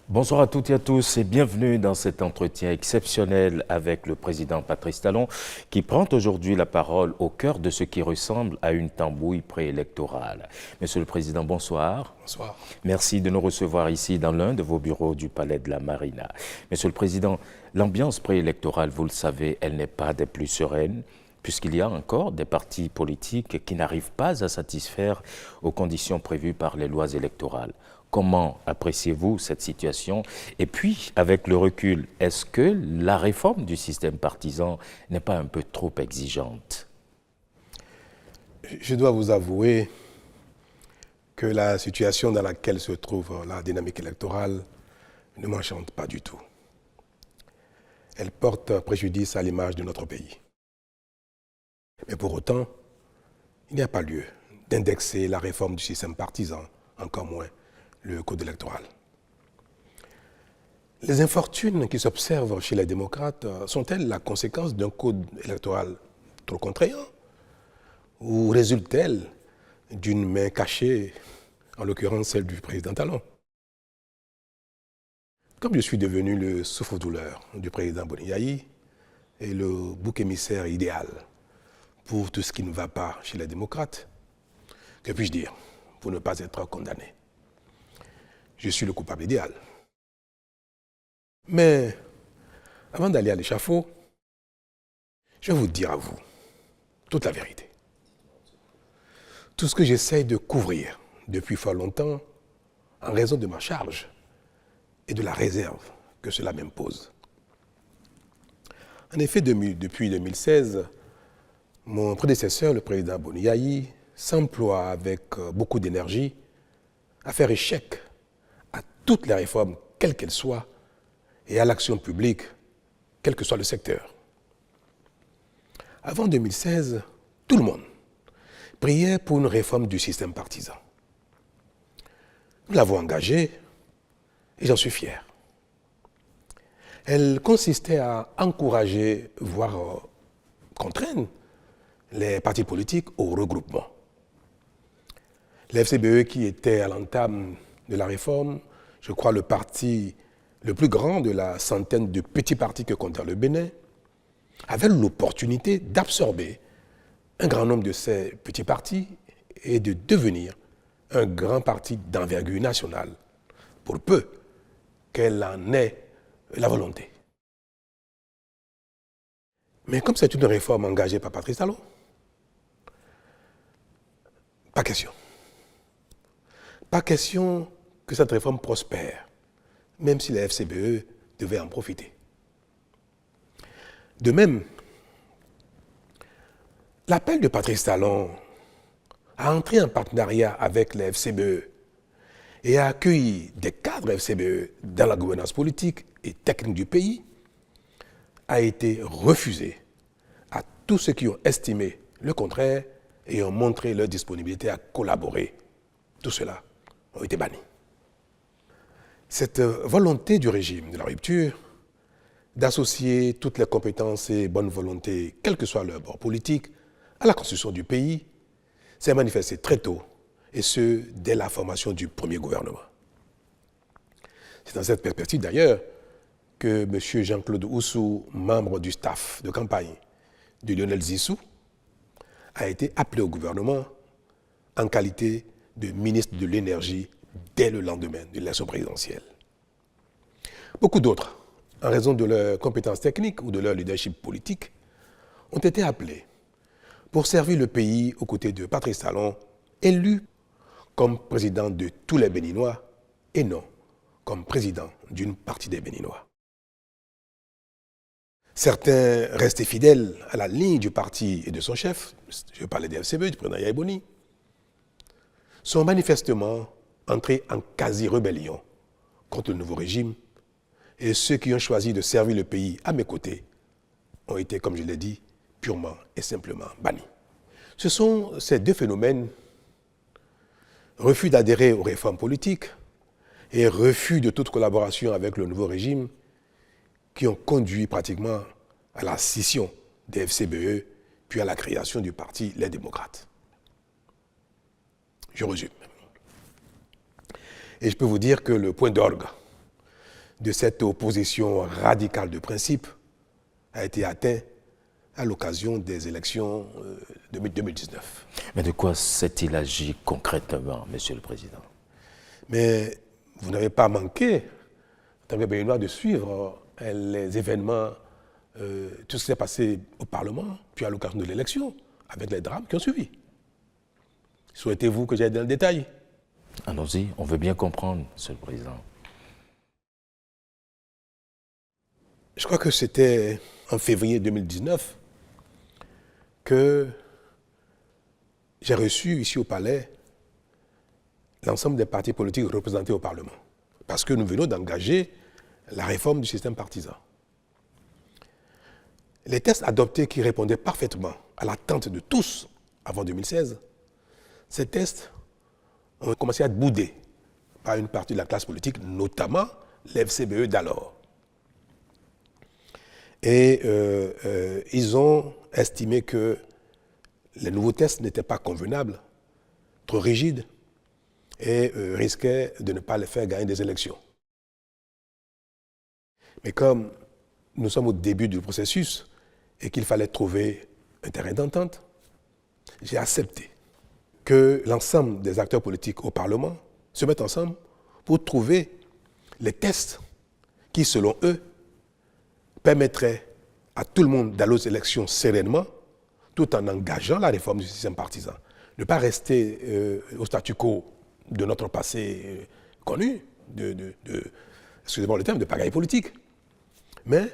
Bonsoir à toutes et à tous et bienvenue dans cet entretien exceptionnel avec le président Patrice Talon qui prend aujourd'hui la parole au cœur de ce qui ressemble à une tambouille préélectorale. Monsieur le Président, bonsoir. Bonsoir. Merci de nous recevoir ici dans l'un de vos bureaux du Palais de la Marina. Monsieur le Président, l'ambiance préélectorale, vous le savez, elle n'est pas des plus sereines, puisqu'il y a encore des partis politiques qui n'arrivent pas à satisfaire aux conditions prévues par les lois électorales. Comment appréciez-vous cette situation? Et puis, avec le recul, est-ce que la réforme du système partisan n'est pas un peu trop exigeante? Je dois vous avouer que la situation dans laquelle se trouve la dynamique électorale ne m'enchante pas du tout. Elle porte préjudice à l'image de notre pays. Mais pour autant, il n'y a pas lieu d'indexer la réforme du système partisan, encore moins le code électoral. Les infortunes qui s'observent chez les démocrates sont-elles la conséquence d'un code électoral trop contraignant ou résultent-elles d'une main cachée, en l'occurrence celle du président Talon? Comme je suis devenu le souffre-douleur du président Boni et le bouc émissaire idéal pour tout ce qui ne va pas chez les démocrates, que puis-je dire pour ne pas être condamné? Je suis le coupable idéal. Mais avant d'aller à l'échafaud, je vais vous dire à vous toute la vérité. Tout ce que j'essaye de couvrir depuis fort longtemps, en raison de ma charge et de la réserve que cela m'impose. En effet, depuis 2016, mon prédécesseur, le président Boni, s'emploie avec beaucoup d'énergie à faire échec à toutes les réformes, quelles qu'elles soient, et à l'action publique, quel que soit le secteur. Avant 2016, tout le monde priait pour une réforme du système partisan. Nous l'avons engagée et j'en suis fier. Elle consistait à encourager, voire contraindre, les partis politiques au regroupement. L'FCBE, qui était à l'entame de la réforme, je crois le parti le plus grand de la centaine de petits partis que comptait le Bénin, avait l'opportunité d'absorber un grand nombre de ces petits partis et de devenir un grand parti d'envergure nationale, pour peu qu'elle en ait la volonté. Mais comme c'est une réforme engagée par Patrice Talon, pas question. Pas question que cette réforme prospère, même si la FCBE devait en profiter. De même, l'appel de Patrice Talon à entrer en partenariat avec la FCBE et à accueillir des cadres FCBE dans la gouvernance politique et technique du pays a été refusé à tous ceux qui ont estimé le contraire et ont montré leur disponibilité à collaborer. Tout cela ont été bannis. Cette volonté du régime de la rupture d'associer toutes les compétences et bonnes volontés, quel que soit leur bord politique, à la constitution du pays, s'est manifestée très tôt, et ce, dès la formation du premier gouvernement. C'est dans cette perspective d'ailleurs que M. Jean-Claude Oussou, membre du staff de campagne de Lionel Zissou, a été appelé au gouvernement en qualité de ministre de l'Énergie dès le lendemain de l'élection présidentielle. Beaucoup d'autres, en raison de leurs compétences techniques ou de leur leadership politique, ont été appelés pour servir le pays aux côtés de Patrice Talon, élu comme président de tous les Béninois et non comme président d'une partie des Béninois. Certains restés fidèles à la ligne du parti et de son chef, je parlais des FCBE, du président Yaya Boni, sont manifestement entrés en quasi-rébellion contre le nouveau régime, et ceux qui ont choisi de servir le pays à mes côtés ont été, comme je l'ai dit, purement et simplement bannis. Ce sont ces deux phénomènes, refus d'adhérer aux réformes politiques et refus de toute collaboration avec le nouveau régime qui ont conduit pratiquement à la scission des FCBE, puis à la création du parti Les Démocrates. Je résume. Et je peux vous dire que le point d'orgue de cette opposition radicale de principe a été atteint à l'occasion des élections de 2019. Mais de quoi s'est-il agi concrètement, Monsieur le Président? Mais vous n'avez pas manqué, en tant que Béninois, de suivre les événements, tout ce qui s'est passé au Parlement, puis à l'occasion de l'élection, avec les drames qui ont suivi. Souhaitez-vous que j'aille dans le détail? Allons-y, on veut bien comprendre, Monsieur le Président. Je crois que c'était en février 2019 que j'ai reçu ici au Palais l'ensemble des partis politiques représentés au Parlement. Parce que nous venons d'engager la réforme du système partisan. Les textes adoptés qui répondaient parfaitement à l'attente de tous avant 2016, ces textes ont commencé à être boudés par une partie de la classe politique, notamment l'FCBE d'alors. Et ils ont estimé que les nouveaux tests n'étaient pas convenables, trop rigides, et risquaient de ne pas les faire gagner des élections. Mais comme nous sommes au début du processus et qu'il fallait trouver un terrain d'entente, j'ai accepté que l'ensemble des acteurs politiques au Parlement se mettent ensemble pour trouver les tests qui, selon eux, permettraient à tout le monde d'aller aux élections sereinement, tout en engageant la réforme du système partisan. Ne pas rester au statu quo de notre passé connu, excusez-moi le terme, de pagaille politique, mais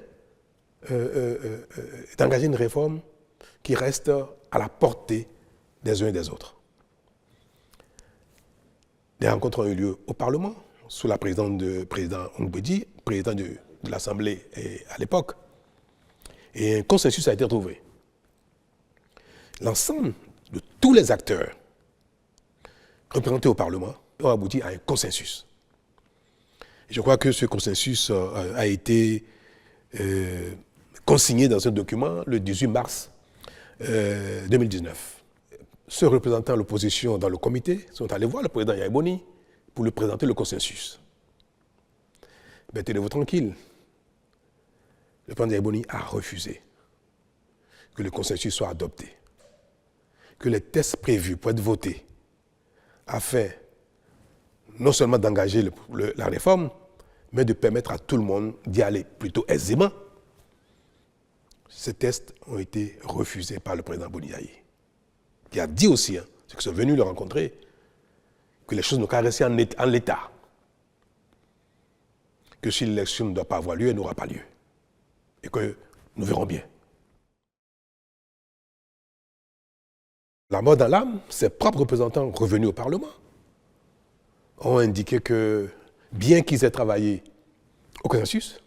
d'engager une réforme qui reste à la portée des uns et des autres. Des rencontres ont eu lieu au Parlement, sous la présidence du président Ongbedi, président de l'Assemblée à l'époque, et un consensus a été trouvé. L'ensemble de tous les acteurs représentés au Parlement ont abouti à un consensus. Et je crois que ce consensus a été consigné dans un document le 18 mars 2019. Ceux représentant l'opposition dans le comité sont allés voir le président Yahya Boni pour lui présenter le consensus. Mais tenez-vous tranquille, le président Yahya Boni a refusé que le consensus soit adopté, que les tests prévus pour être votés afin non seulement d'engager la réforme, mais de permettre à tout le monde d'y aller plutôt aisément. Ces tests ont été refusés par le président Boni Yaye, qui a dit aussi, ceux qui sont venus le rencontrer, que les choses n'ont qu'à rester en l'état. Que si l'élection ne doit pas avoir lieu, elle n'aura pas lieu. Et que nous verrons bien. La mort dans l'âme, ses propres représentants revenus au Parlement ont indiqué que, bien qu'ils aient travaillé au consensus,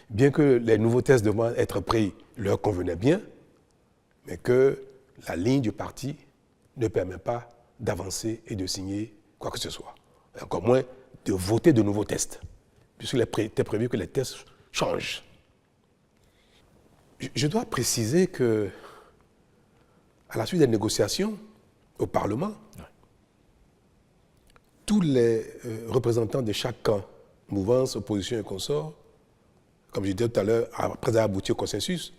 bien que les nouveaux tests devaient être pris leur convenaient bien, mais que la ligne du parti ne permet pas d'avancer et de signer quoi que ce soit. Et encore moins de voter de nouveaux tests, puisqu'il était prévu que les tests changent. Je dois préciser que, à la suite des négociations au Parlement, tous les représentants de chaque camp, mouvance, opposition et consorts, comme je disais tout à l'heure, après avoir abouti au consensus,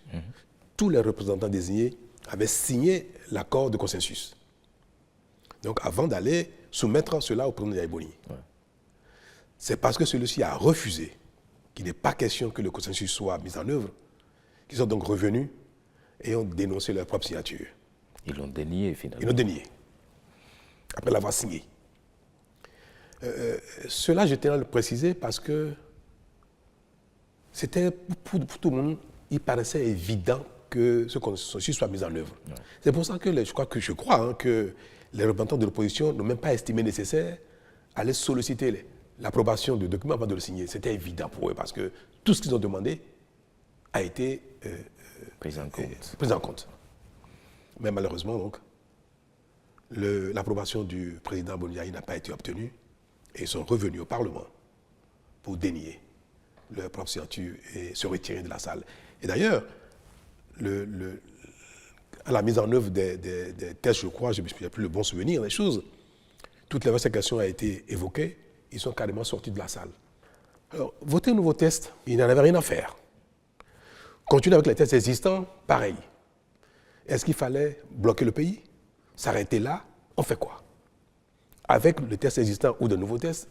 tous les représentants désignés avaient signé l'accord de consensus. Donc avant d'aller soumettre cela au président Yahya Boni. C'est parce que celui-ci a refusé qu'il n'est pas question que le consensus soit mis en œuvre, qu'ils sont donc revenus et ont dénoncé leur propre signature. Ils l'ont dénié finalement. Ils l'ont dénié, après l'avoir signé. Cela, je tiens à le préciser parce que c'était pour tout le monde, il paraissait évident que ce consensus soit mis en œuvre. Ouais. C'est pour ça que je crois que les représentants de l'opposition n'ont même pas estimé nécessaire d'aller solliciter l'approbation du document avant de le signer. C'était évident pour eux parce que tout ce qu'ils ont demandé a été pris en compte. Mais malheureusement, donc, l'approbation du président Boni Yaye n'a pas été obtenue et ils sont revenus au Parlement pour dénier leur propre signature et se retirer de la salle. Et d'ailleurs, à la mise en œuvre des tests, je crois, je n'ai plus le bon souvenir des choses, toutes les fois que cette question a été évoquée, ils sont carrément sortis de la salle. Alors, voter un nouveau test, il n'en avait rien à faire. Continuer avec les tests existants, pareil. Est-ce qu'il fallait bloquer le pays? S'arrêter là? On fait quoi? Avec le test existant ou de nouveaux tests,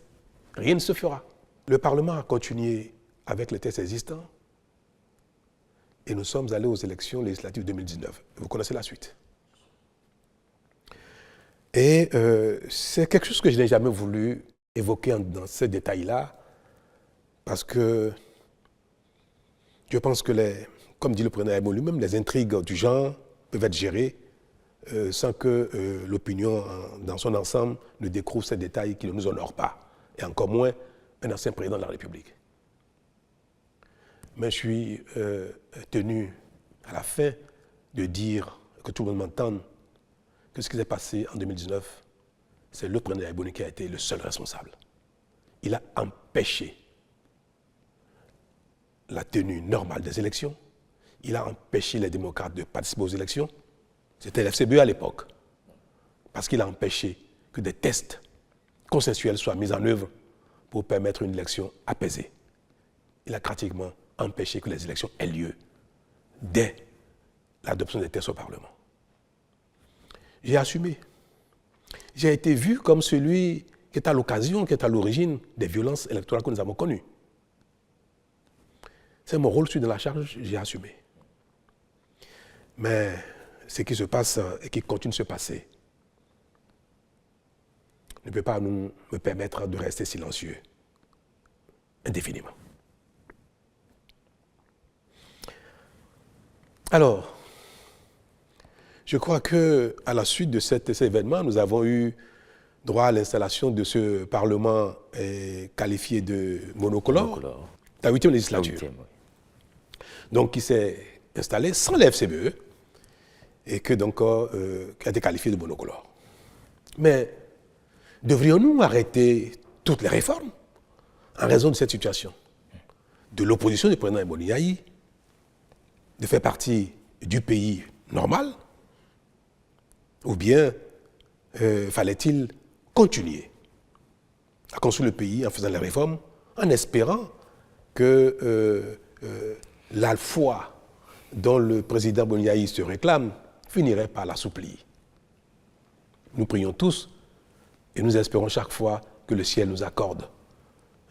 rien ne se fera. Le Parlement a continué avec les tests existants et nous sommes allés aux élections législatives 2019. Vous connaissez la suite. Et c'est quelque chose que je n'ai jamais voulu évoquer dans ces détails-là parce que je pense que, comme dit le président Aïbo lui-même, les intrigues du genre peuvent être gérées sans que l'opinion dans son ensemble ne découvre ces détails qui ne nous honorent pas, et encore moins un ancien président de la République. Mais je suis tenu à la fin de dire, que tout le monde m'entende, que ce qui s'est passé en 2019, c'est le président Aïbo qui a été le seul responsable. Il a empêché la tenue normale des élections, il a empêché les démocrates de participer aux élections. C'était l'FCBE à l'époque, parce qu'il a empêché que des tests consensuels soient mis en œuvre pour permettre une élection apaisée. Il a pratiquement empêché que les élections aient lieu dès l'adoption des tests au Parlement. J'ai assumé. J'ai été vu comme celui qui est à l'occasion, qui est à l'origine des violences électorales que nous avons connues. C'est mon rôle, je suis dans la charge, j'ai assumé. Mais ce qui se passe et qui continue de se passer ne peut pas me permettre de rester silencieux indéfiniment. Alors, je crois qu'à la suite de cet événement, nous avons eu droit à l'installation de ce Parlement qualifié de monocolore, la 8e législature. Donc, qui s'est installé sans la FCBE et qui a été qualifié de monocolore. Mais devrions-nous arrêter toutes les réformes en raison de cette situation? De l'opposition du président Mboni Yayi, de faire partie du pays normal, ou bien fallait-il continuer à construire le pays en faisant les réformes, en espérant que la foi dont le président Mboni Yayi se réclame finirait par l'assouplir. Nous prions tous et nous espérons chaque fois que le ciel nous accorde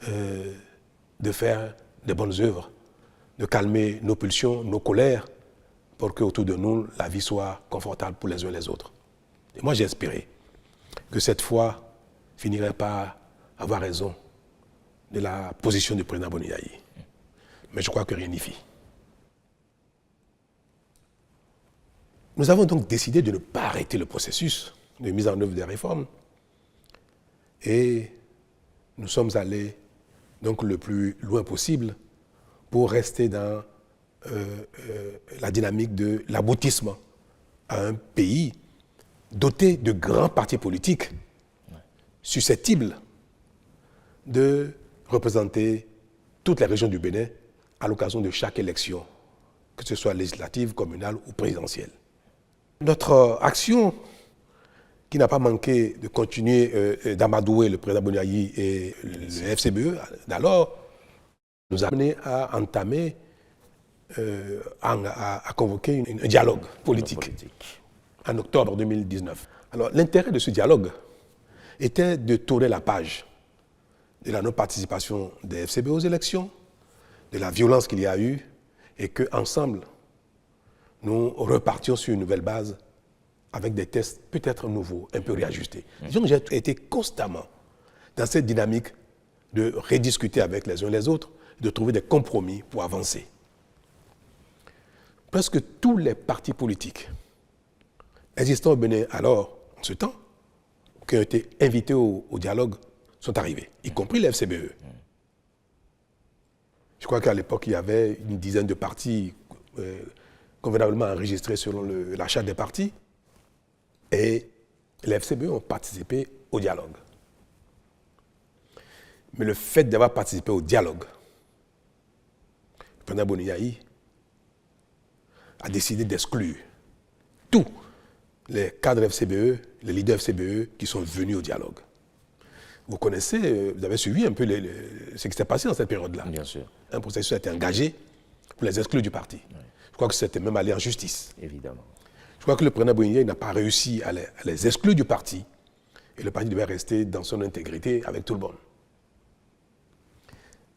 de faire des bonnes œuvres, de calmer nos pulsions, nos colères, pour qu'autour de nous, la vie soit confortable pour les uns et les autres. Et moi, j'ai espéré que cette foi finirait par avoir raison de la position du président Mboni Yayi. Mais je crois que rien n'y fit. Nous avons donc décidé de ne pas arrêter le processus de mise en œuvre des réformes et nous sommes allés donc le plus loin possible pour rester dans la dynamique de l'aboutissement à un pays doté de grands partis politiques susceptibles de représenter toutes les régions du Bénin à l'occasion de chaque élection, que ce soit législative, communale ou présidentielle. Notre action, qui n'a pas manqué de continuer d'amadouer le président Mboni Yayi et le FCBE d'alors, nous a amené à entamer, à convoquer un dialogue politique en octobre 2019. Alors l'intérêt de ce dialogue était de tourner la page de la non-participation des FCBE aux élections, de la violence qu'il y a eu, et qu'ensemble, nous repartions sur une nouvelle base avec des tests peut-être nouveaux, un peu réajustés. Disons que j'ai été constamment dans cette dynamique de rediscuter avec les uns et les autres, de trouver des compromis pour avancer. Presque tous les partis politiques existants au Bénin alors, en ce temps, qui ont été invités au dialogue, sont arrivés, y compris les FCBE. Je crois qu'à l'époque, il y avait une dizaine de partis convenablement enregistrés selon la charte des partis. Et les FCBE ont participé au dialogue. Mais le fait d'avoir participé au dialogue, le président Boni a décidé d'exclure tous les cadres FCBE, les leaders FCBE qui sont venus au dialogue. Vous connaissez, vous avez suivi un peu ce qui s'est passé dans cette période-là. Bien sûr. Un processus a été engagé pour les exclure du parti. Oui. Je crois que c'était même allé en justice. Évidemment. Je crois que le président Boni n'a pas réussi à les exclure du parti. Et le parti devait rester dans son intégrité avec tout le monde.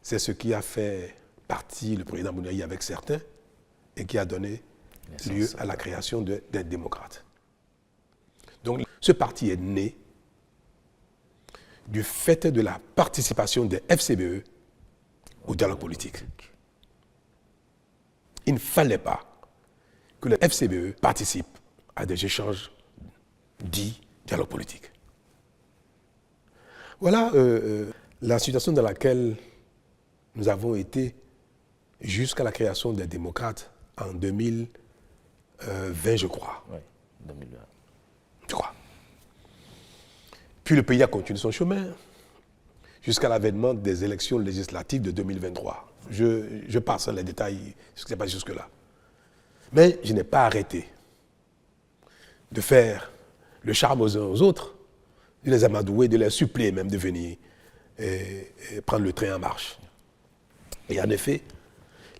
C'est ce qui a fait partie le président Boni avec certains et qui a donné lieu à la création des démocrates. Donc ce parti est né du fait de la participation des FCBE au dialogue politique. Il ne fallait pas que les FCBE participent à des échanges dits dialogue politique. Voilà la situation dans laquelle nous avons été jusqu'à la création des démocrates en 2020, je crois. Oui, 2020. Je crois. Puis le pays a continué son chemin jusqu'à l'avènement des élections législatives de 2023. Je passe les détails, ce qui s'est passé jusque-là. Mais je n'ai pas arrêté de faire le charme aux uns aux autres, de les amadouer, de les supplier même de venir et prendre le train en marche. Et en effet,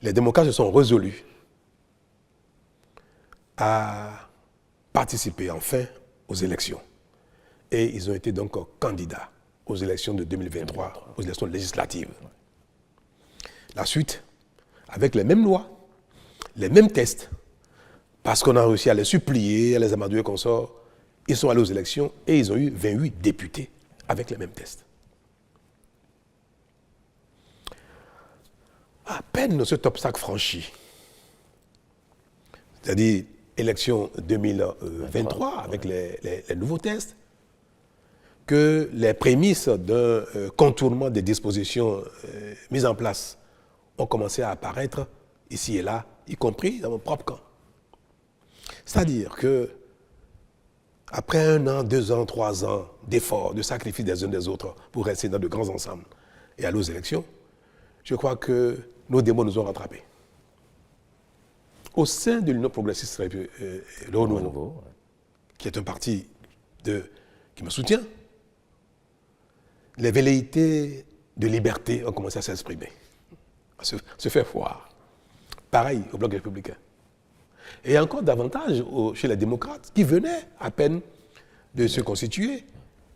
les démocrates se sont résolus à participer enfin aux élections. Et ils ont été donc candidats aux élections de 2023, aux élections législatives. La suite, avec les mêmes lois, les mêmes tests, parce qu'on a réussi à les supplier, à les amadouer qu'on sort, ils sont allés aux élections et ils ont eu 28 députés avec les mêmes tests. À peine cet obstacle franchi, c'est-à-dire élection 2023 avec les nouveaux tests, que les prémices d'un contournement des dispositions mises en place ont commencé à apparaître ici et là, y compris dans mon propre camp. C'est-à-dire que après 1 an, 2 ans, 3 ans d'efforts, de sacrifices des uns des autres pour rester dans de grands ensembles et aller aux élections, je crois que nos démons nous ont rattrapés. Au sein de l'Union progressiste le Renouveau, qui est un parti qui me soutient, les velléités de liberté ont commencé à s'exprimer, à se faire voir. Pareil au Bloc républicain. Et encore davantage chez les démocrates qui venaient à peine de se constituer,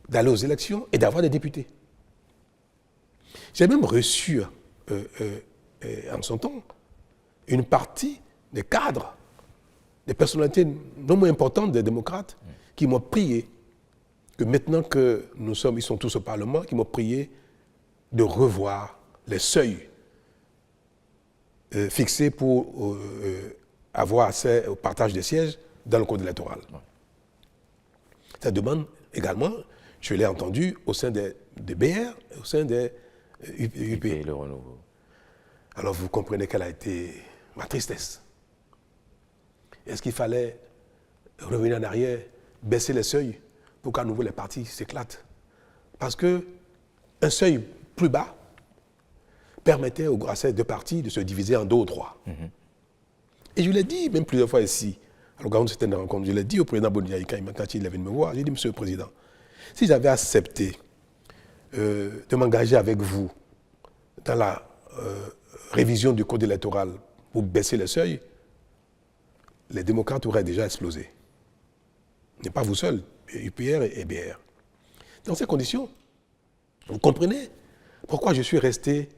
d'aller aux élections et d'avoir des députés. J'ai même reçu en son temps une partie des cadres, des personnalités non moins importantes des démocrates qui m'ont prié, que maintenant que ils sont tous au Parlement, qui m'ont prié de revoir les seuils fixés pour avoir accès au partage des sièges dans le code électoral. Cette demande, également, je l'ai entendue au sein des BR, au sein des UP. Le Renouveau. Alors vous comprenez quelle a été ma tristesse. Est-ce qu'il fallait revenir en arrière, baisser les seuils pour qu'à nouveau les partis s'éclatent? Parce qu'un seuil plus bas permettait à ces deux partis de se diviser en 2 ou 3. Et je l'ai dit même plusieurs fois ici, à l'occasion de certaines rencontres, je l'ai dit au président Boni quand il est venu me voir, j'ai dit, Monsieur le Président, si j'avais accepté de m'engager avec vous dans la révision du code électoral pour baisser les seuils, les démocrates auraient déjà explosé. Mais pas vous seul, UPR et BR. Dans ces conditions, vous comprenez pourquoi je suis resté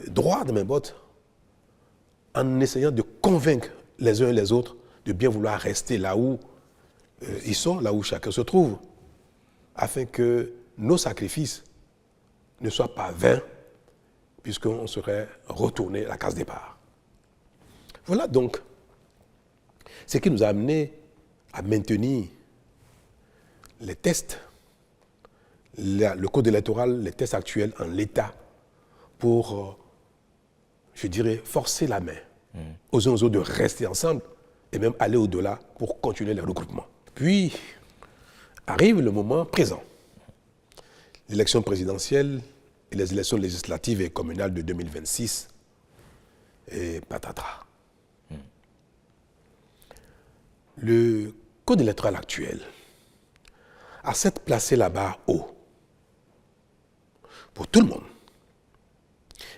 droit de mes bottes en essayant de convaincre les uns et les autres de bien vouloir rester là où ils sont, là où chacun se trouve, afin que nos sacrifices ne soient pas vains, puisqu'on serait retourné à la case départ. Voilà donc ce qui nous a amené à maintenir les tests, le code électoral, les tests actuels en l'état pour, je dirais, forcer la main aux uns aux autres de rester ensemble et même aller au-delà pour continuer les regroupements. Puis arrive le moment présent. l'élection présidentielle et les élections législatives et communales de 2026 et patatras. Le code électoral actuel a certes placé la barre haut pour tout le monde,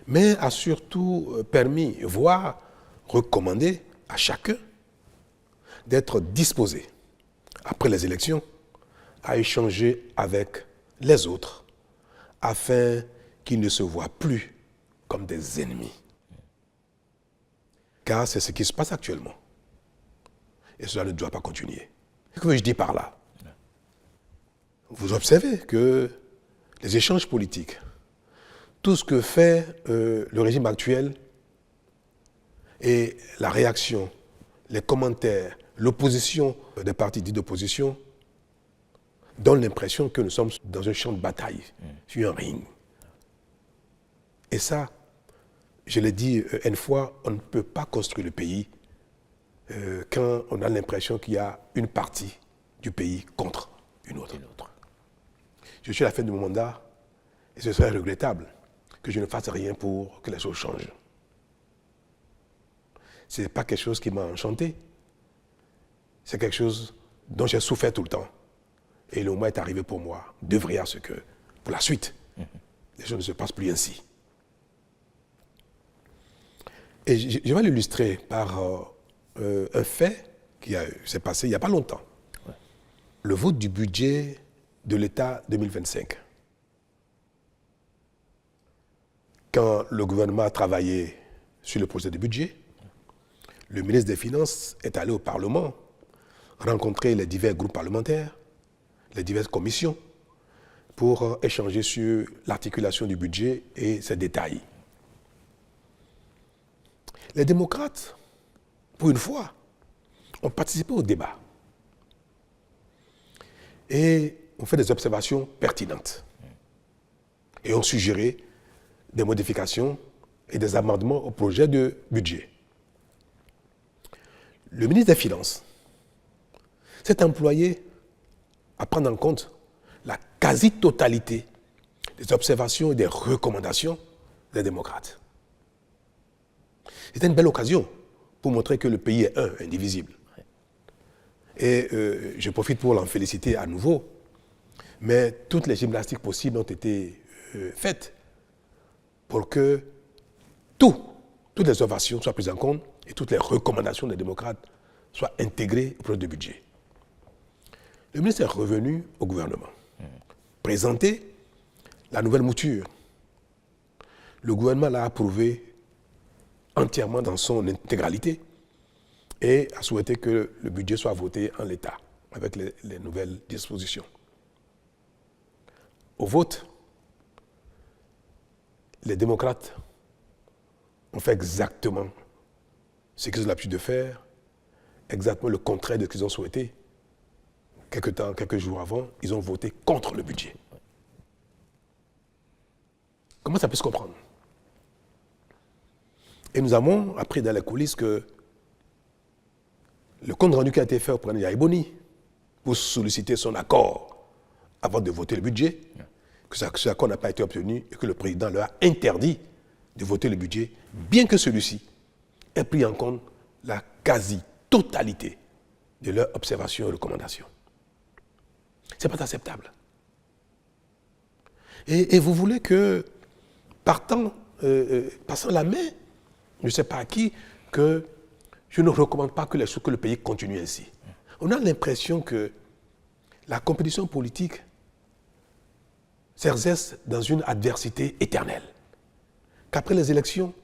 mais a surtout permis, voire recommandé à chacun d'être disposé, après les élections, à échanger avec les autres afin qu'ils ne se voient plus comme des ennemis. Car c'est ce qui se passe actuellement. Et cela ne doit pas continuer. Que veux-je dire par là? Vous observez que les échanges politiques, tout ce que fait le régime actuel et la réaction, les commentaires, l'opposition des partis dits d'opposition donnent l'impression que nous sommes dans un champ de bataille, sur un ring. Et ça, je l'ai dit une fois, on ne peut pas construire le pays quand on a l'impression qu'il y a une partie du pays contre une autre. Je suis à la fin de mon mandat et ce serait regrettable que je ne fasse rien pour que les choses changent. Ce n'est pas quelque chose qui m'a enchanté. C'est quelque chose dont j'ai souffert tout le temps. Et le moment est arrivé pour moi d'œuvrer à ce que, pour la suite, les choses ne se passent plus ainsi. Et je vais l'illustrer par un fait qui s'est passé il n'y a pas longtemps. Ouais. Le vote du budget de l'État 2025. Quand le gouvernement a travaillé sur le projet de budget, le ministre des Finances est allé au Parlement rencontrer les divers groupes parlementaires, les diverses commissions, pour échanger sur l'articulation du budget et ses détails. Les démocrates, pour une fois, ont participé au débat et ont fait des observations pertinentes et ont suggéré des modifications et des amendements au projet de budget. Le ministre des Finances s'est employé à prendre en compte la quasi-totalité des observations et des recommandations des démocrates. C'était une belle occasion pour montrer que le pays est un, indivisible. Et je profite pour l'en féliciter à nouveau, mais toutes les gymnastiques possibles ont été faites pour que toutes les observations soient prises en compte et toutes les recommandations des démocrates soient intégrées au projet de budget. Le ministre est revenu au gouvernement, présenter la nouvelle mouture. Le gouvernement l'a approuvé entièrement dans son intégralité et a souhaité que le budget soit voté en l'état avec les nouvelles dispositions. Au vote, les démocrates ont fait exactement ce qu'ils ont l'habitude de faire, exactement le contraire de ce qu'ils ont souhaité. Quelques jours avant, ils ont voté contre le budget. Comment ça peut se comprendre? Et nous avons appris dans les coulisses que le compte rendu qui a été fait au président Yahya Boni pour solliciter son accord avant de voter le budget, que cet accord n'a pas été obtenu et que le président leur a interdit de voter le budget, bien que celui-ci ait pris en compte la quasi-totalité de leurs observations et recommandations. Ce n'est pas acceptable. Et vous voulez que, passant la main, je ne sais pas à qui, que je ne recommande pas que le pays continue ainsi. On a l'impression que la compétition politique s'exerce dans une adversité éternelle. Qu'après les élections,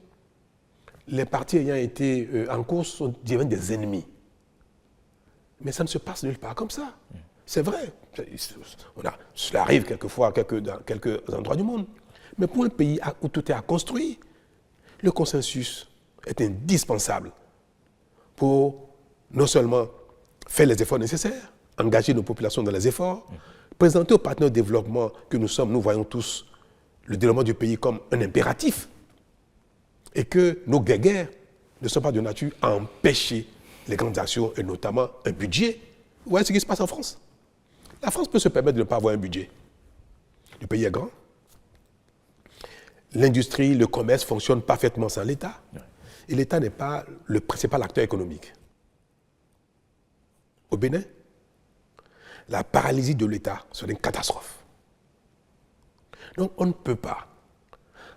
les partis ayant été en course deviennent des ennemis. Mais ça ne se passe nulle part comme ça. C'est vrai. Cela arrive quelquefois dans quelques endroits du monde. Mais pour un pays où tout est à construire, le consensus est indispensable pour non seulement faire les efforts nécessaires, engager nos populations dans les efforts, présenter aux partenaires de développement que nous sommes, nous voyons tous le développement du pays comme un impératif et que nos guerres ne sont pas de nature à empêcher les grandes actions et notamment un budget. Vous voyez ce qui se passe en France? La France peut se permettre de ne pas avoir un budget. Le pays est grand. L'industrie, le commerce fonctionnent parfaitement sans l'État. Et l'État n'est pas le principal acteur économique. Au Bénin, la paralysie de l'État serait une catastrophe. Donc on ne peut pas,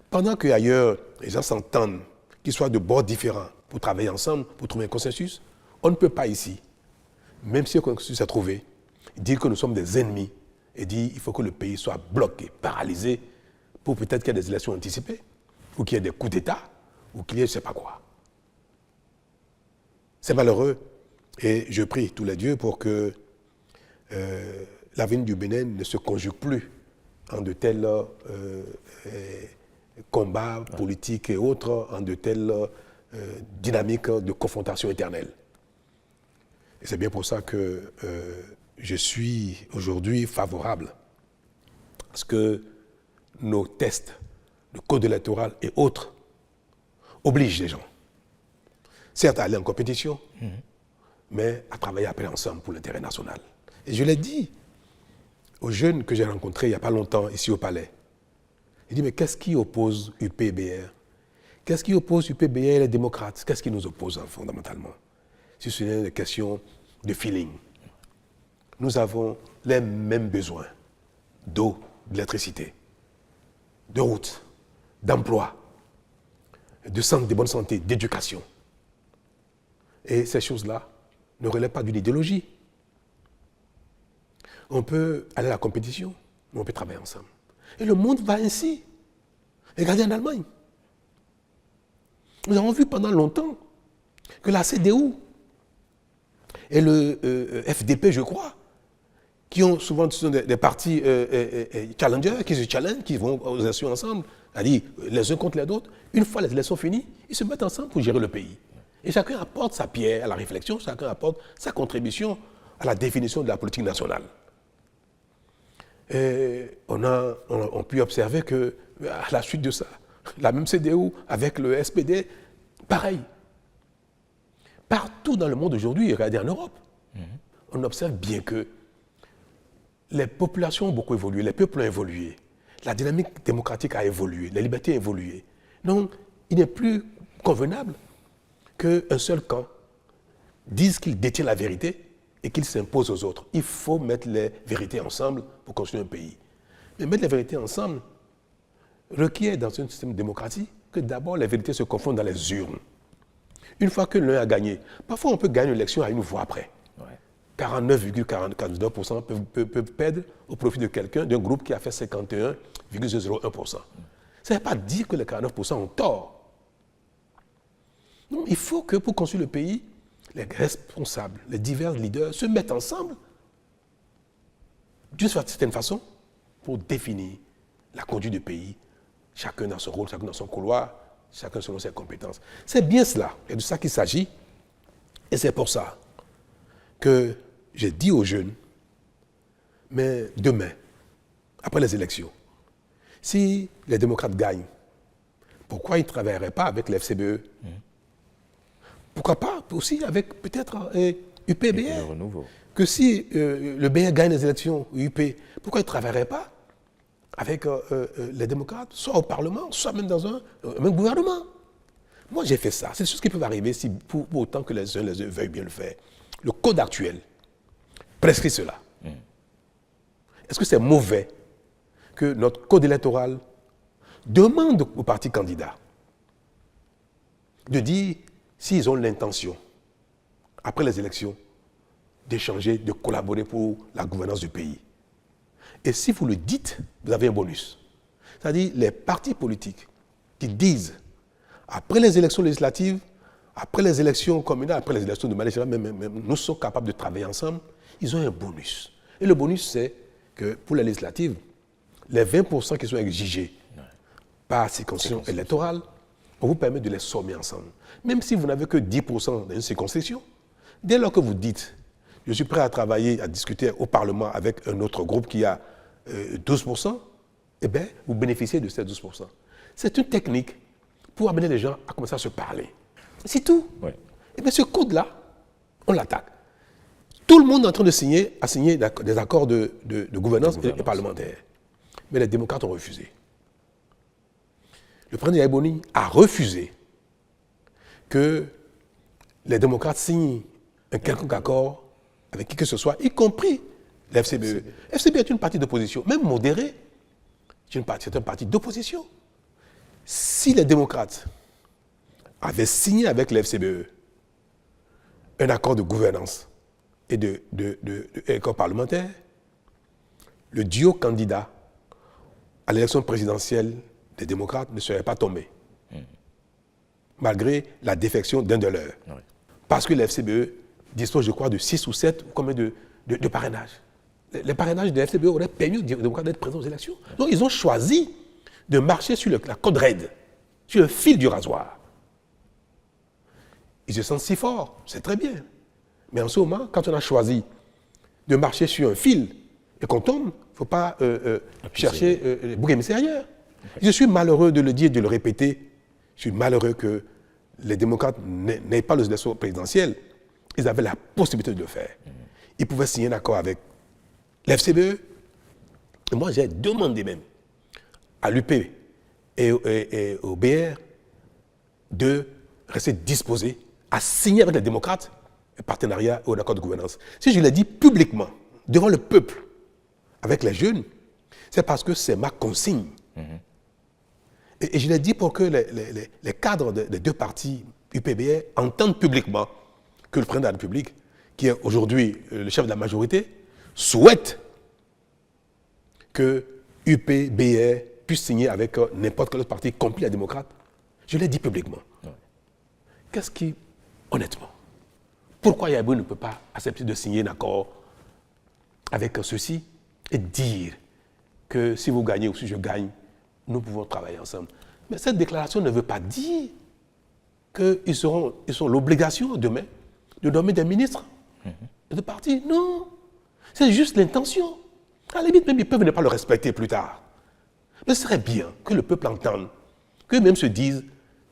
pendant qu'ailleurs les gens s'entendent, qu'ils soient de bords différents, pour travailler ensemble, pour trouver un consensus, on ne peut pas ici, même si un consensus est trouvé, dire que nous sommes des ennemis et dire qu'il faut que le pays soit bloqué, paralysé, pour peut-être qu'il y ait des élections anticipées, ou qu'il y ait des coups d'État, ou qu'il y ait je ne sais pas quoi. C'est malheureux et je prie tous les dieux pour que l'avenir du Bénin ne se conjugue plus en de tels combats politiques et autres, en de telles dynamiques de confrontation éternelle. Et c'est bien pour ça que je suis aujourd'hui favorable à ce que nos tests, le code électoral et autres, obligent les gens, certes à aller en compétition, mais à travailler après ensemble pour l'intérêt national. Et je l'ai dit aux jeunes que j'ai rencontrés il n'y a pas longtemps ici au Palais. Il dit, mais qu'est-ce qui oppose UPBR? Qu'est-ce qui oppose UPBR et les démocrates? Qu'est-ce qui nous oppose fondamentalement? Si ce n'est une question de feeling. Nous avons les mêmes besoins d'eau, d'électricité, de routes, d'emploi, de bonne santé, d'éducation. Et ces choses-là ne relèvent pas d'une idéologie. On peut aller à la compétition, mais on peut travailler ensemble. Et le monde va ainsi. Regardez en Allemagne. Nous avons vu pendant longtemps que la CDU et le FDP, je crois, qui ont souvent des partis challengers, qui se challengent, qui vont aux élections ensemble, c'est-à-dire les uns contre les autres, une fois les élections finies, ils se mettent ensemble pour gérer le pays. Et chacun apporte sa pierre à la réflexion, chacun apporte sa contribution à la définition de la politique nationale. Et on peut observer qu'à la suite de ça, la même CDU avec le SPD, pareil. Partout dans le monde aujourd'hui, regardez en Europe, on observe bien que les populations ont beaucoup évolué, les peuples ont évolué, la dynamique démocratique a évolué, les libertés ont évolué. Donc, il n'est plus convenable qu'un seul camp dise qu'il détient la vérité et qu'il s'impose aux autres. Il faut mettre les vérités ensemble pour construire un pays. Mais mettre les vérités ensemble requiert dans un système démocratique que d'abord les vérités se confondent dans les urnes. Une fois que l'un a gagné, parfois on peut gagner une élection à une voix après. 49,49% peuvent perdre au profit de quelqu'un, d'un groupe qui a fait 51,01%. Ça ne veut pas dire que les 49% ont tort. Non, il faut que pour construire le pays, les responsables, les divers leaders se mettent ensemble d'une certaine façon pour définir la conduite du pays, chacun dans son rôle, chacun dans son couloir, chacun selon ses compétences. C'est bien cela, et de ça qu'il s'agit, et c'est pour ça que j'ai dit aux jeunes, mais demain, après les élections, si les démocrates gagnent, pourquoi ils ne travailleraient pas avec l'FCBE? Pourquoi pas aussi avec peut-être UPBR? Que si le BR gagne les élections, UP, pourquoi ils ne travailleraient pas avec les démocrates, soit au Parlement, soit même dans un même gouvernement? Moi, j'ai fait ça. C'est des choses qui peuvent arriver si, pour autant que les uns veuillent bien le faire. Le code actuel prescrit cela. Est-ce que c'est mauvais que notre code électoral demande aux partis candidats de dire s'ils ont l'intention, après les élections, d'échanger, de collaborer pour la gouvernance du pays? Et si vous le dites, vous avez un bonus. C'est-à-dire les partis politiques qui disent, après les élections législatives, après les élections communales, après les élections de manière générale, même, nous sommes capables de travailler ensemble, ils ont un bonus. Et le bonus, c'est que pour les législatives, les 20% qui sont exigés par circonscription électorale, on vous permet de les sommer ensemble. Même si vous n'avez que 10% dans une circonscription, dès lors que vous dites, je suis prêt à travailler, à discuter au Parlement avec un autre groupe qui a 12%, eh bien, vous bénéficiez de ces 12%. C'est une technique pour amener les gens à commencer à se parler. C'est tout. Oui. Et bien ce code-là, on l'attaque. Tout le monde est en train de signer des accords de gouvernance et parlementaire. Mais les démocrates ont refusé. Le président Yaïboni a refusé que les démocrates signent un quelconque accord avec qui que ce soit, y compris la FCBE. La FCBE est une partie d'opposition, même modérée. C'est un parti d'opposition. Si les démocrates avaient signé avec la FCBE un accord de gouvernance et d'accord parlementaire, le duo candidat à l'élection présidentielle des démocrates ne serait pas tombé, malgré la défection d'un de leurs. Oui. Parce que la FCBE dispose, je crois, de 6 ou 7 combien de parrainages. Les parrainages de la FCBE auraient permis aux démocrates d'être présents aux élections. Donc ils ont choisi de marcher sur la corde raide, sur le fil du rasoir. Ils se sentent si forts, c'est très bien. Mais en ce moment, quand on a choisi de marcher sur un fil et qu'on tombe, il ne faut pas chercher les boucs émissaires ailleurs. Je suis malheureux de le dire et de le répéter. Je suis malheureux que les démocrates n'aient pas les élections présidentielles. Ils avaient la possibilité de le faire. Ils pouvaient signer un accord avec l'FCBE. Et moi, j'ai demandé même à l'UP et au BR de rester disposés à signer avec les démocrates un partenariat ou un accord de gouvernance. Si je l'ai dit publiquement, devant le peuple, avec les jeunes, c'est parce que c'est ma consigne. Et je l'ai dit pour que les cadres des deux partis UPBR entendent publiquement que le président de la République, qui est aujourd'hui le chef de la majorité, souhaite que UPBR puisse signer avec n'importe quel autre parti, compris la démocrate. Je l'ai dit publiquement. Ouais. Qu'est-ce qui, honnêtement, pourquoi Yaïboni ne peut pas accepter de signer un accord avec ceux-ci et dire que si vous gagnez ou si je gagne, nous pouvons travailler ensemble. Mais cette déclaration ne veut pas dire qu'ils ont l'obligation demain de nommer des ministres de parti. Non, c'est juste l'intention. À la limite, même ils peuvent ne pas le respecter plus tard. Mais ce serait bien que le peuple entende, qu'eux-mêmes se disent,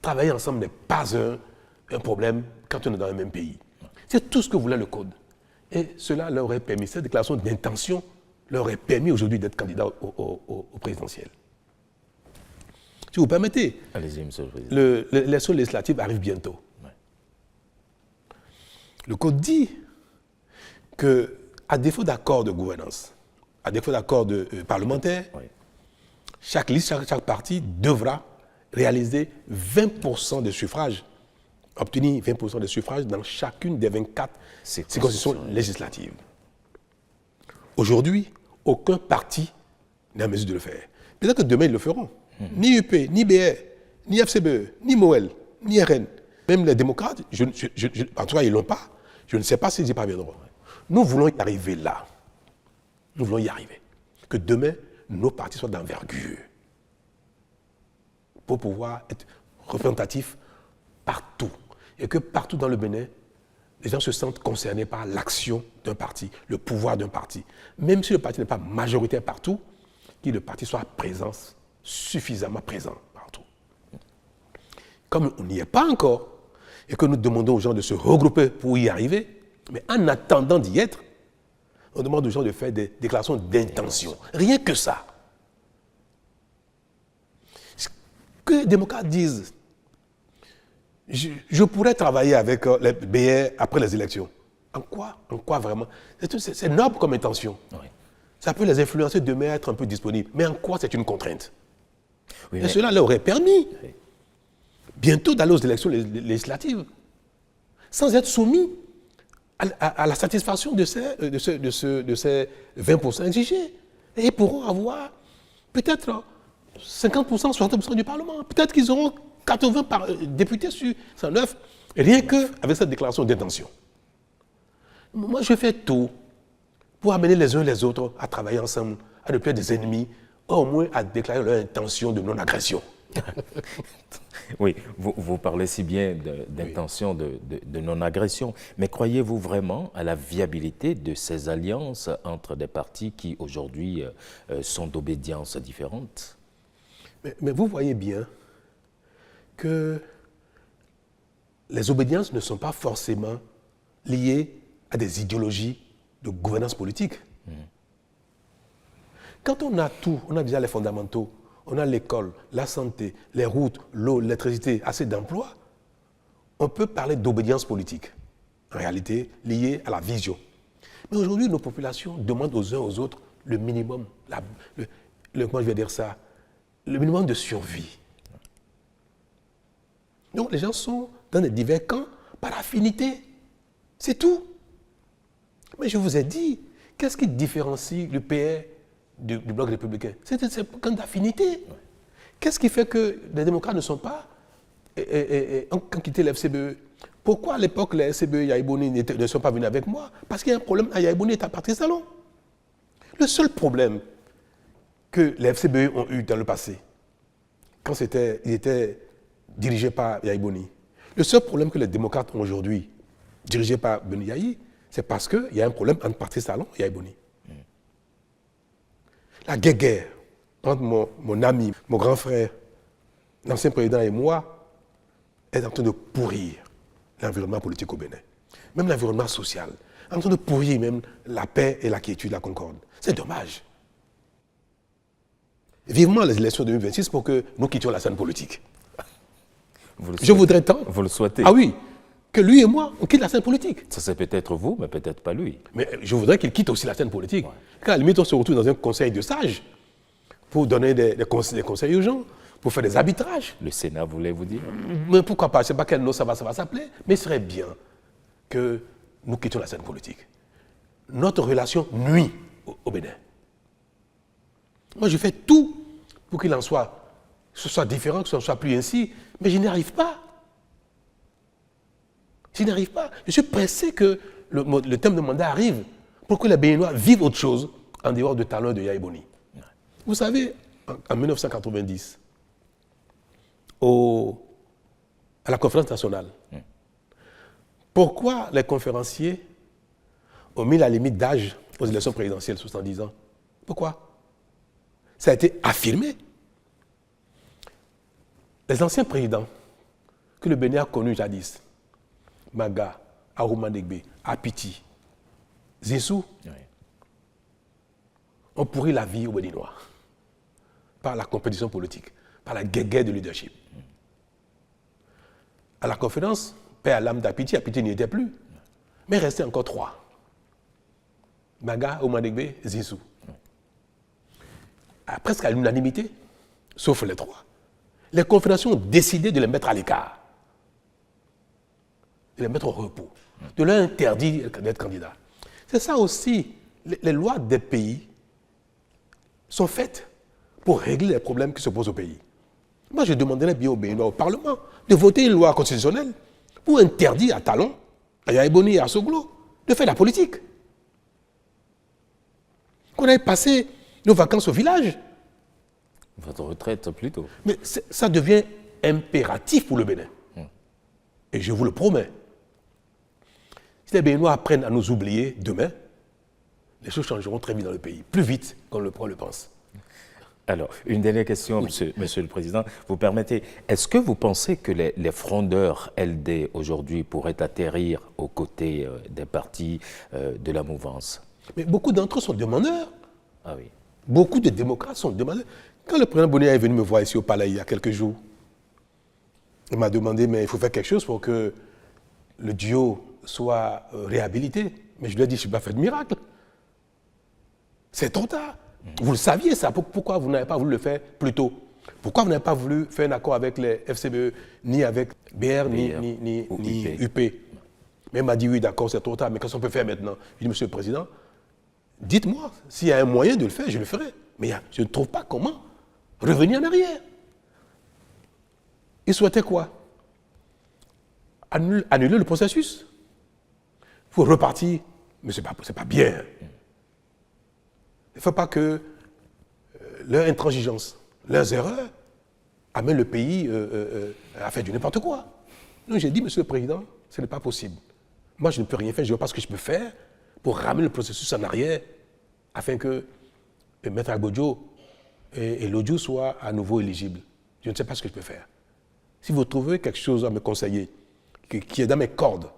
travailler ensemble n'est pas un problème quand on est dans le même pays. C'est tout ce que voulait le Code. Et cela leur aurait permis, cette déclaration d'intention leur aurait permis aujourd'hui d'être candidat au présidentiel. Si vous permettez, allez-y, monsieur le président. L'élection législative arrive bientôt. Ouais. Le Code dit qu'à défaut d'accord de gouvernance, à défaut d'accord parlementaire, ouais, chaque liste, chaque parti devra réaliser 20% de suffrages, obtenir 20% de suffrages dans chacune des 24 circonscriptions législatives. Aujourd'hui, aucun parti n'est en mesure de le faire. Peut-être que demain, ils le feront. Ni UP, ni BR, ni FCBE, ni MOEL, ni RN, même les démocrates, en tout cas, ils ne l'ont pas. Je ne sais pas s'ils y parviendront. Nous voulons y arriver là. Nous voulons y arriver. Que demain, nos partis soient d'envergure pour pouvoir être représentatifs partout. Et que partout dans le Bénin, les gens se sentent concernés par l'action d'un parti, le pouvoir d'un parti. Même si le parti n'est pas majoritaire partout, que le parti soit suffisamment présent partout. Comme on n'y est pas encore, et que nous demandons aux gens de se regrouper pour y arriver, mais en attendant d'y être, on demande aux gens de faire des déclarations d'intention. Rien que ça. Que les démocrates disent, je pourrais travailler avec les BR après les élections. En quoi vraiment? C'est noble comme intention. Oui. Ça peut les influencer demain à être un peu disponibles. Mais en quoi c'est une contrainte? Oui, et cela leur aurait permis bientôt d'aller aux élections législatives sans être soumis à la satisfaction de ces 20% exigés. Et ils pourront avoir peut-être 50%, 60% du Parlement. Peut-être qu'ils auront 80 députés sur 109, rien qu'avec cette déclaration d'intention. Moi, je fais tout pour amener les uns les autres à travailler ensemble, à ne plus être des ennemis, au moins à déclarer leur intention de non-agression. Oui, vous parlez si bien d'intention de non-agression, mais croyez-vous vraiment à la viabilité de ces alliances entre des partis qui aujourd'hui sont d'obédiences différentes? Mais vous voyez bien que les obédiences ne sont pas forcément liées à des idéologies de gouvernance politique. Quand on a tout, on a déjà les fondamentaux, on a l'école, la santé, les routes, l'eau, l'électricité, assez d'emplois, on peut parler d'obédience politique, en réalité liée à la vision. Mais aujourd'hui, nos populations demandent aux uns aux autres le minimum, comment je vais dire ça, le minimum de survie. Donc les gens sont dans des divers camps par affinité. C'est tout. Mais je vous ai dit, qu'est-ce qui différencie le PR du bloc républicain? C'est un camp d'affinité. Qu'est-ce qui fait que les démocrates ne sont pas ont quitté l'FCBE? Pourquoi à l'époque les FCBE et Yaïbouni ne sont pas venus avec moi? Parce qu'il y a un problème à Yaïbouni et à Patrice Talon. Le seul problème que les FCBE ont eu dans le passé, quand ils étaient dirigés par Yaïbouni, le seul problème que les démocrates ont aujourd'hui, dirigés par Beni Yahi, c'est parce qu'il y a un problème entre Patrice Talon et Yaïbouni. La guerre entre mon ami, mon grand frère, l'ancien président et moi, est en train de pourrir l'environnement politique au Bénin. Même l'environnement social. En train de pourrir même la paix et la quiétude, la concorde. C'est dommage. Vivement les élections de 2026 pour que nous quittions la scène politique. Je voudrais tant. Vous le souhaitez? Ah oui, que lui et moi, on quitte la scène politique. Ça c'est peut-être vous, mais peut-être pas lui. Mais je voudrais qu'il quitte aussi la scène politique. Quand à la limite, on se retrouve dans un conseil de sages pour donner des conseils aux gens, pour faire des arbitrages. Le Sénat voulait vous dire? Mais pourquoi pas? Je ne sais pas quel nom ça va s'appeler, mais il serait bien que nous quittions la scène politique. Notre relation nuit au Bénin. Moi, je fais tout pour qu'il en soit, que ce soit différent, que ce ne soit plus ainsi, mais je n'y arrive pas. Je n'y arrive pas. Je suis pressé que le terme de mandat arrive pour que les Béninois vivent autre chose en dehors de Talon et de Yaïbouni. Vous savez, en 1990, à la conférence nationale, pourquoi les conférenciers ont mis la limite d'âge aux élections présidentielles, 70 ans? Pourquoi? Ça a été affirmé. Les anciens présidents que le Bénin a connus jadis, Maga, Arouma Negbe, Apiti, Zissou, ont pourri la vie aux Béninois par la compétition politique, par la guerre de leadership. À la conférence, paix à l'âme d'Apiti, Apiti n'y était plus, mais il restait encore 3. Maga, Arouma Negbe, Zissou. Presque à l'unanimité, sauf les 3. Les confédérations ont décidé de les mettre à l'écart, de les mettre au repos, de leur interdire d'être candidats. C'est ça aussi, les lois des pays sont faites pour régler les problèmes qui se posent au pays. Moi, je demanderais bien au Béninois, au Parlement, de voter une loi constitutionnelle pour interdire à Talon, à Yaïbouni et à Soglo de faire de la politique. Qu'on aille passer nos vacances au village. Votre retraite plutôt. Mais ça devient impératif pour le Bénin. Et je vous le promets. Si les Béninois apprennent à nous oublier demain, les choses changeront très vite dans le pays, plus vite qu'on le pense. Alors, une dernière question, monsieur le Président. Vous permettez, est-ce que vous pensez que les frondeurs LD aujourd'hui pourraient atterrir aux côtés des partis de la mouvance? Mais beaucoup d'entre eux sont demandeurs. Ah oui. Beaucoup de démocrates sont demandeurs. Quand le président Boni est venu me voir ici au palais il y a quelques jours, il m'a demandé, mais il faut faire quelque chose pour que le duo soit réhabilité. Mais je lui ai dit, je ne suis pas fait de miracle. C'est trop tard. Vous le saviez ça, pourquoi vous n'avez pas voulu le faire plus tôt? Pourquoi vous n'avez pas voulu faire un accord avec les FCBE, ni avec BR, ni UP? Mais il m'a dit, oui, d'accord, c'est trop tard, mais qu'est-ce qu'on peut faire maintenant? Je lui ai dit, monsieur le Président, dites-moi, s'il y a un moyen de le faire, je le ferai. Mais je ne trouve pas comment revenir en arrière. Il souhaitait quoi? Annuler le processus. Il faut repartir. Mais ce n'est pas bien. Il ne faut pas que leur intransigeance, leurs erreurs amènent le pays à faire du n'importe quoi. Donc j'ai dit, monsieur le Président, ce n'est pas possible. Moi, je ne peux rien faire, je ne vois pas ce que je peux faire pour ramener le processus en arrière afin que Maître Agbodjo et l'Odjo soient à nouveau éligibles. Je ne sais pas ce que je peux faire. Si vous trouvez quelque chose à me conseiller qui est dans mes cordes,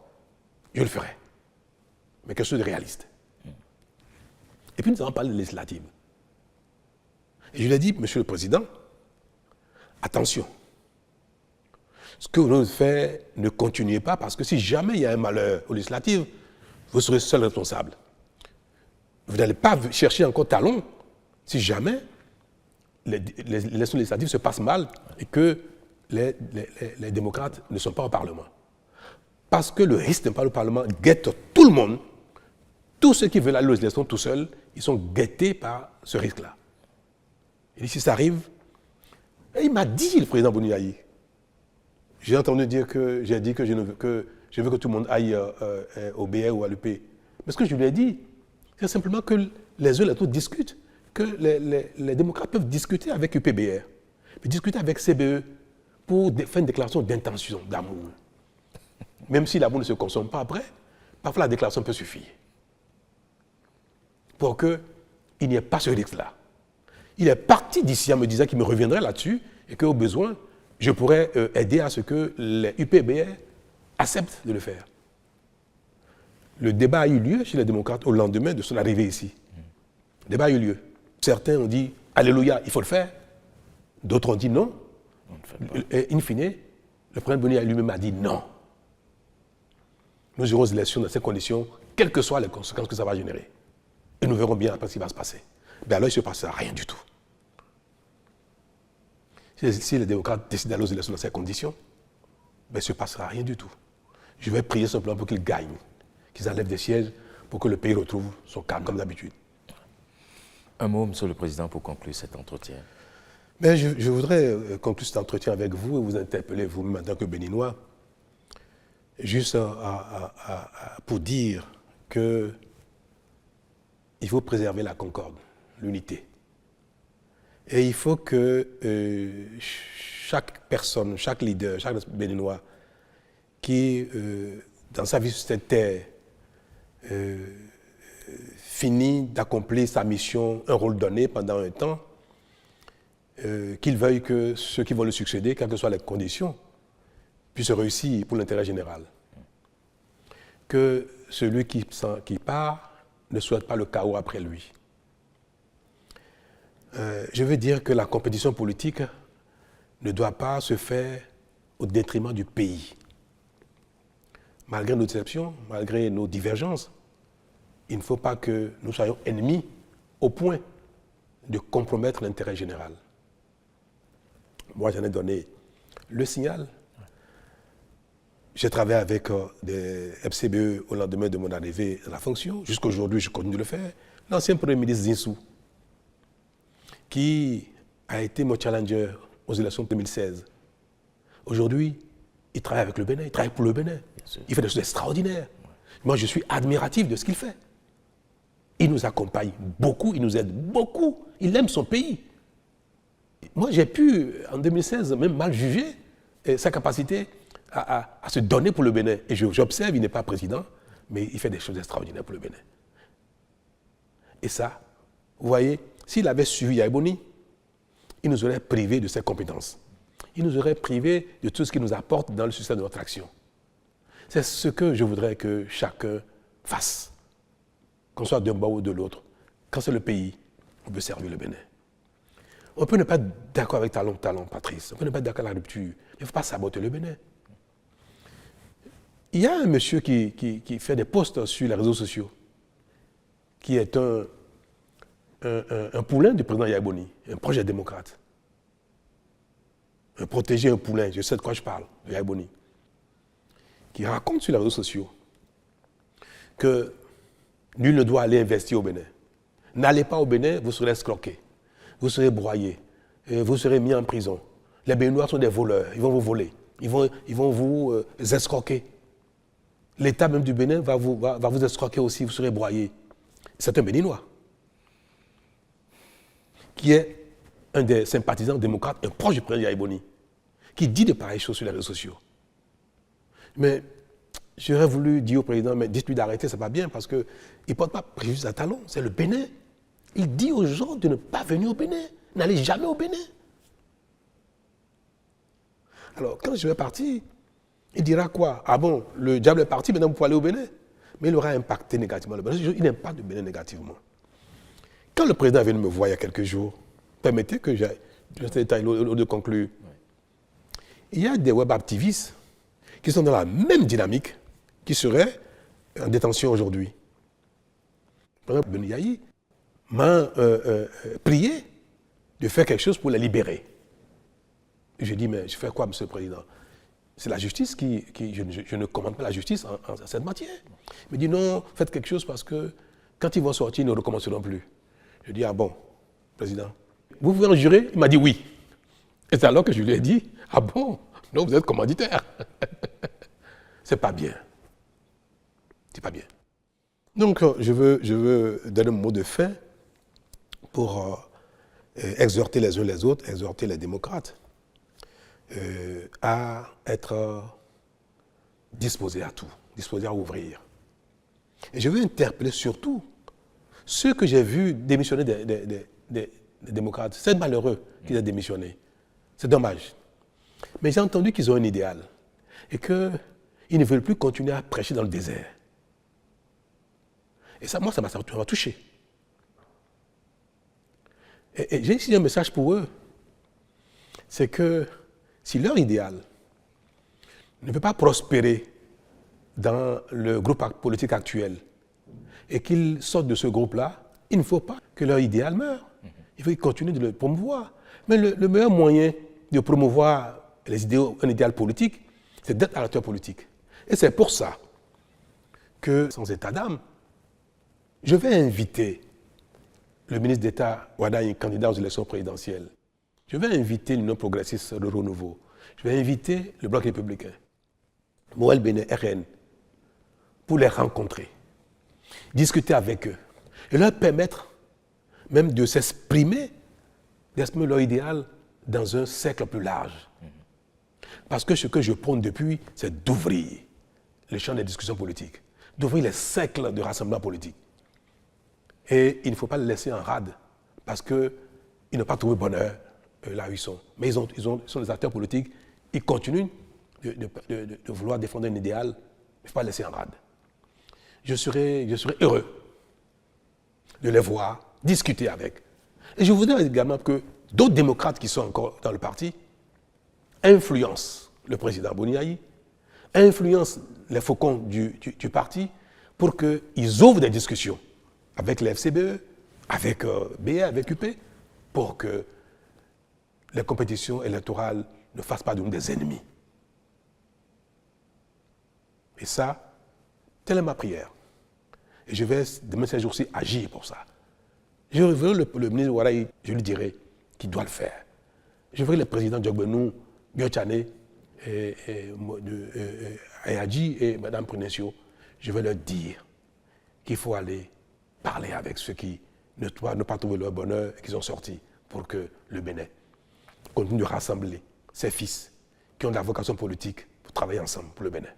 je le ferai. Mais quelque chose de réaliste. Et puis nous allons parler de législative. Et je lui ai dit, Monsieur le Président, attention. Ce que vous avez fait, ne continuez pas, parce que si jamais il y a un malheur aux législatives, vous serez seul responsable. Vous n'allez pas chercher encore talon si jamais les élections législatives se passent mal et que les démocrates ne sont pas au Parlement. Parce que le risque n'est pas le Parlement guette tout le monde. Tous ceux qui veulent aller aux élections tout seuls, ils sont guettés par ce risque-là. Et si ça arrive, il m'a dit, le président Bouniaï, j'ai entendu dire que j'ai dit que je veux que tout le monde aille au BR ou à l'UP. Mais ce que je lui ai dit, c'est simplement que les uns et les autres discutent, que les démocrates peuvent discuter avec UPBR, mais discuter avec CBE pour faire une déclaration d'intention, d'amour. Même si l'amour ne se consomme pas après, parfois la déclaration peut suffire. Pour qu'il n'y ait pas ce risque-là. Il est parti d'ici en me disant qu'il me reviendrait là-dessus et qu'au besoin, je pourrais aider à ce que les UPBR acceptent de le faire. Le débat a eu lieu chez les démocrates au lendemain de son arrivée ici. Le débat a eu lieu. Certains ont dit « Alléluia, il faut le faire ». D'autres ont dit non. Et in fine, le président Bouniaï lui-même a dit non. Nous aurons les élections dans ces conditions, quelles que soient les conséquences que ça va générer. Et nous verrons bien après ce qui va se passer. Mais alors il ne se passera rien du tout. Si les démocrates décident d'aller aux élections dans ces conditions, ben, il ne se passera rien du tout. Je vais prier simplement pour qu'ils gagnent, qu'ils enlèvent des sièges pour que le pays retrouve son calme comme d'habitude. Un mot, Monsieur le Président, pour conclure cet entretien. Mais je voudrais conclure cet entretien avec vous et vous interpeller vous-même en tant que Béninois, juste pour dire qu'il faut préserver la concorde, l'unité. Et il faut que chaque personne, chaque leader, chaque Béninois qui, dans sa vie sur cette terre, finit d'accomplir sa mission, un rôle donné pendant un temps, qu'il veuille que ceux qui vont le succéder, quelles que soient les conditions, puissent réussir pour l'intérêt général. Que celui qui part ne souhaite pas le chaos après lui. Je veux dire que la compétition politique ne doit pas se faire au détriment du pays. Malgré nos déceptions, malgré nos divergences, il ne faut pas que nous soyons ennemis au point de compromettre l'intérêt général. Moi, j'en ai donné le signal. J'ai travaillé avec des FCBE au lendemain de mon arrivée à la fonction. Jusqu'à aujourd'hui, je continue de le faire. L'ancien Premier ministre Zinsou, qui a été mon challenger aux élections de 2016. Aujourd'hui, il travaille avec le Bénin, il travaille pour le Bénin. Il fait des choses extraordinaires. Moi, je suis admiratif de ce qu'il fait. Il nous accompagne beaucoup, il nous aide beaucoup. Il aime son pays. Moi, j'ai pu, en 2016, même mal juger sa capacité à se donner pour le Bénin. Et j'observe, il n'est pas président, mais il fait des choses extraordinaires pour le Bénin. Et ça, vous voyez, s'il avait suivi Yaya Boni, il nous aurait privés de ses compétences. Il nous aurait privés de tout ce qu'il nous apporte dans le succès de notre action. C'est ce que je voudrais que chacun fasse, qu'on soit d'un bord ou de l'autre. Quand c'est le pays, on peut servir le Bénin. On peut ne pas être d'accord avec Talon, Patrice. On peut ne pas être d'accord avec la rupture. Il ne faut pas saboter le Bénin. Il y a un monsieur qui fait des posts sur les réseaux sociaux, qui est un poulain du président Yaya Boni, un projet démocrate. Protéger un poulain, je sais de quoi je parle, Yaya Boni, qui raconte sur les réseaux sociaux que nul ne doit aller investir au Bénin. N'allez pas au Bénin, vous serez escroqué, vous serez broyé, vous serez mis en prison. Les Béninois sont des voleurs, ils vont vous voler, ils vont vous escroquer. L'État même du Bénin va vous escroquer aussi, vous serez broyé. C'est un Béninois qui est un des sympathisants démocrates, un proche du président Yaya Boni, qui dit de pareilles choses sur les réseaux sociaux. Mais j'aurais voulu dire au président, mais dites-lui d'arrêter, c'est pas bien, parce qu'il ne porte pas préjudice à Talon, c'est le Bénin. Il dit aux gens de ne pas venir au Bénin, n'allez jamais au Bénin. Alors, quand je vais partir, il dira quoi? Ah bon, le diable est parti, maintenant vous pouvez aller au Bénin. Mais il aura impacté négativement le Bénin. Il n'aime pas le Bénin négativement. Quand le président est venu me voir il y a quelques jours, Permettez que j'aille dans ce détail de conclure. Il y a des web activistes qui sont dans la même dynamique, qui seraient en détention aujourd'hui. Par exemple, Ben Yahi m'a prié de faire quelque chose pour les libérer. Je dis, mais je fais quoi, Monsieur le Président? C'est la justice je ne commande pas la justice en cette matière. Il me dit, non, faites quelque chose parce que quand ils vont sortir, ils ne recommenceront plus. Je dis, ah bon, Président, vous pouvez en jurer? Il m'a dit oui. Et c'est alors que je lui ai dit, ah bon, non, vous êtes commanditaire. C'est pas bien. C'est pas bien. Donc, je veux donner un mot de fin pour exhorter les uns les autres, exhorter les démocrates à être disposés à tout, disposés à ouvrir. Et je veux interpeller surtout ceux que j'ai vus démissionner des démocrates. C'est malheureux qu'ils aient démissionné. C'est dommage. Mais j'ai entendu qu'ils ont un idéal et qu'ils ne veulent plus continuer à prêcher dans le désert. Et ça, moi, ça m'a touché. Et j'ai ici un message pour eux. C'est que si leur idéal ne peut pas prospérer dans le groupe politique actuel et qu'ils sortent de ce groupe-là, il ne faut pas que leur idéal meure. Il faut qu'ils continuent de le promouvoir. Mais le meilleur moyen de promouvoir un idéal politique, c'est d'être un acteur politique. Et c'est pour ça que, sans état d'âme, je vais inviter le ministre d'État Wadaye, candidat aux élections présidentielles. Je vais inviter l'Union progressiste de Renouveau. Je vais inviter le Bloc républicain, Moël Béné, RN, pour les rencontrer, discuter avec eux et leur permettre même de s'exprimer leur idéal dans un cercle plus large. Parce que ce que je prône depuis, c'est d'ouvrir le champ des discussions politiques, d'ouvrir les cercles de rassemblement politique. Et il ne faut pas les laisser en rade, parce qu'ils n'ont pas trouvé bonheur là où ils sont. Mais ils sont des acteurs politiques, ils continuent de vouloir défendre un idéal, il ne faut pas les laisser en rade. Je serai heureux de les voir, discuter avec. Et je voudrais également que d'autres démocrates qui sont encore dans le parti influencent le président Boni Yahi, influencent les faucons du parti pour qu'ils ouvrent des discussions avec les FCBE, avec BA, avec UP, pour que les compétitions électorales ne fassent pas de nous des ennemis. Et ça, telle est ma prière. Et je vais, demain ces jours-ci, agir pour ça. Je veux le ministre Wadaye, je lui dirai qu'il doit le faire. Je veux le président Diogbenou, Biochane, Ayadji et Mme Prudencio, je vais leur dire qu'il faut aller parler avec ceux qui ne pas trouver leur bonheur et qui sont sortis pour que le Bénin continue de rassembler ses fils qui ont de la vocation politique pour travailler ensemble pour le Bénin.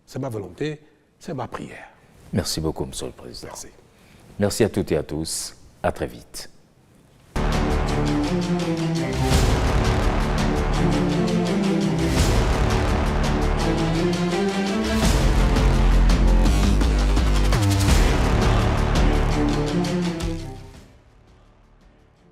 C'est ma volonté, c'est ma prière. Merci beaucoup, Monsieur le Président. Merci. Merci à toutes et à tous. À très vite.